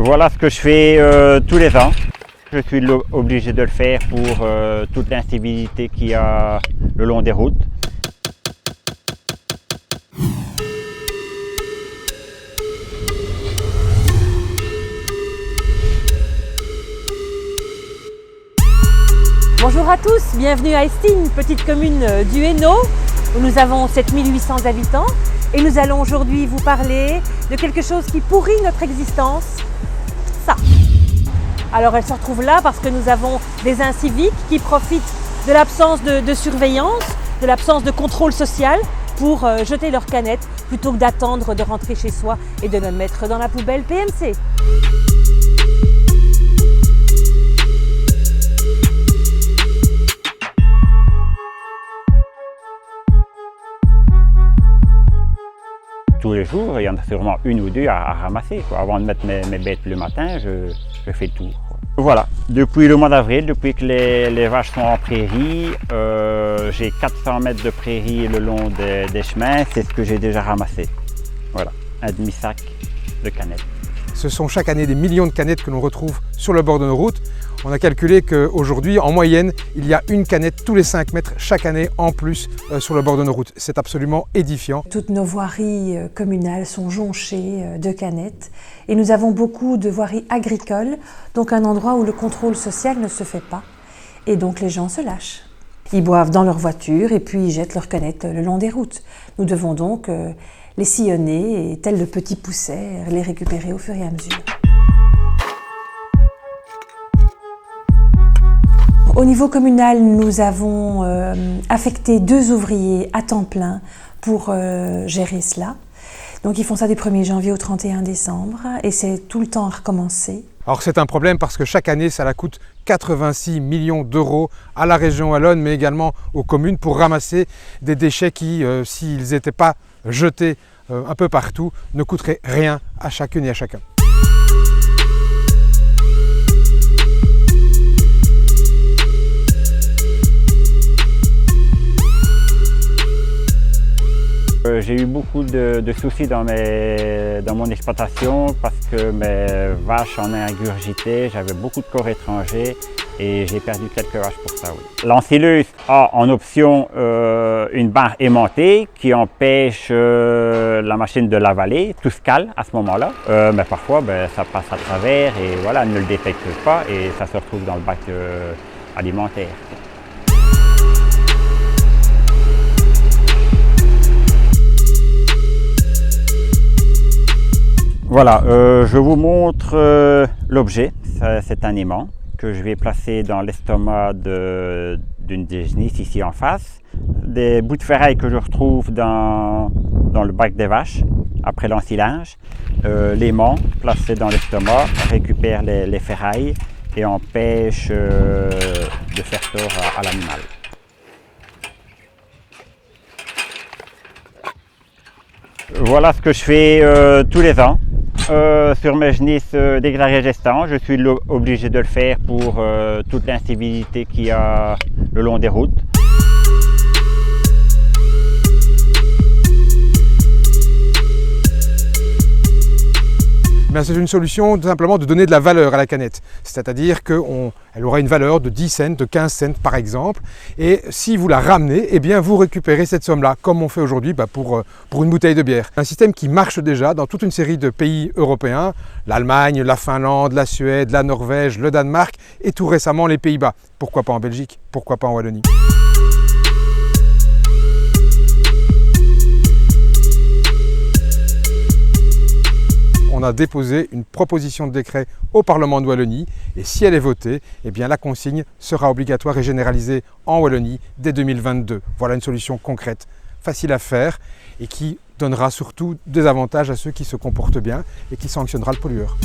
Voilà ce que je fais tous les ans. Je suis obligé de le faire pour toute l'incivilité qu'il y a le long des routes. Bonjour à tous, bienvenue à Estines, petite commune du Hainaut où nous avons 7800 habitants et nous allons aujourd'hui vous parler de quelque chose qui pourrit notre existence, ça. Alors elle se retrouve là parce que nous avons des inciviques qui profitent de l'absence de surveillance, de l'absence de contrôle social pour jeter leurs canettes plutôt que d'attendre de rentrer chez soi et de le mettre dans la poubelle PMC. Tous les jours, il y en a sûrement une ou deux à ramasser. Avant de mettre mes bêtes le matin, je fais le tour. Voilà, depuis le mois d'avril, depuis que les vaches sont en prairie, j'ai 400 mètres de prairie le long des chemins, c'est ce que j'ai déjà ramassé. Voilà, un demi-sac de canettes. Ce sont chaque année des millions de canettes que l'on retrouve sur le bord de nos routes. On a calculé qu'aujourd'hui, en moyenne, il y a une canette tous les 5 mètres chaque année en plus sur le bord de nos routes. C'est absolument édifiant. Toutes nos voiries communales sont jonchées de canettes et nous avons beaucoup de voiries agricoles, donc un endroit où le contrôle social ne se fait pas. Et donc les gens se lâchent. Ils boivent dans leur voiture et puis ils jettent leurs canettes le long des routes. Nous devons donc les sillonner et, tels de petits poussets, les récupérer au fur et à mesure. Au niveau communal, nous avons affecté 2 ouvriers à temps plein pour gérer cela. Donc ils font ça du 1er janvier au 31 décembre et c'est tout le temps à recommencer. Alors c'est un problème parce que chaque année, ça coûte 86 millions d'euros à la région wallonne, mais également aux communes pour ramasser des déchets qui, s'ils n'étaient pas jetés un peu partout, ne coûteraient rien à chacune et à chacun. J'ai eu beaucoup de soucis dans mon exploitation parce que mes vaches en ingurgitaient, j'avais beaucoup de corps étrangers et j'ai perdu quelques vaches pour ça. Oui. L'ensileuse a en option une barre aimantée qui empêche la machine de l'avaler, tout se cale à ce moment-là, mais parfois ça passe à travers et voilà, elle ne le détecte pas et ça se retrouve dans le bac alimentaire. Voilà, je vous montre l'objet, c'est un aimant que je vais placer dans l'estomac d'une des genisses ici en face. Des bouts de ferraille que je retrouve dans le bac des vaches après l'ensilage. L'aimant placé dans l'estomac récupère les ferrailles et empêche de faire tort à l'animal. Voilà ce que je fais tous les ans. Sur mes genisses déclarées gestantes, je suis obligé de le faire pour toute l'incivilité qu'il y a le long des routes. C'est une solution tout simplement de donner de la valeur à la canette. C'est-à-dire qu'elle aura une valeur de 10 cents, de 15 cents par exemple. Et si vous la ramenez, eh bien vous récupérez cette somme-là, comme on fait aujourd'hui pour une bouteille de bière. Un système qui marche déjà dans toute une série de pays européens, l'Allemagne, la Finlande, la Suède, la Norvège, le Danemark et tout récemment les Pays-Bas. Pourquoi pas en Belgique? Pourquoi pas en Wallonie? On a déposé une proposition de décret au Parlement de Wallonie et si elle est votée, eh bien la consigne sera obligatoire et généralisée en Wallonie dès 2022. Voilà une solution concrète, facile à faire et qui donnera surtout des avantages à ceux qui se comportent bien et qui sanctionnera le pollueur.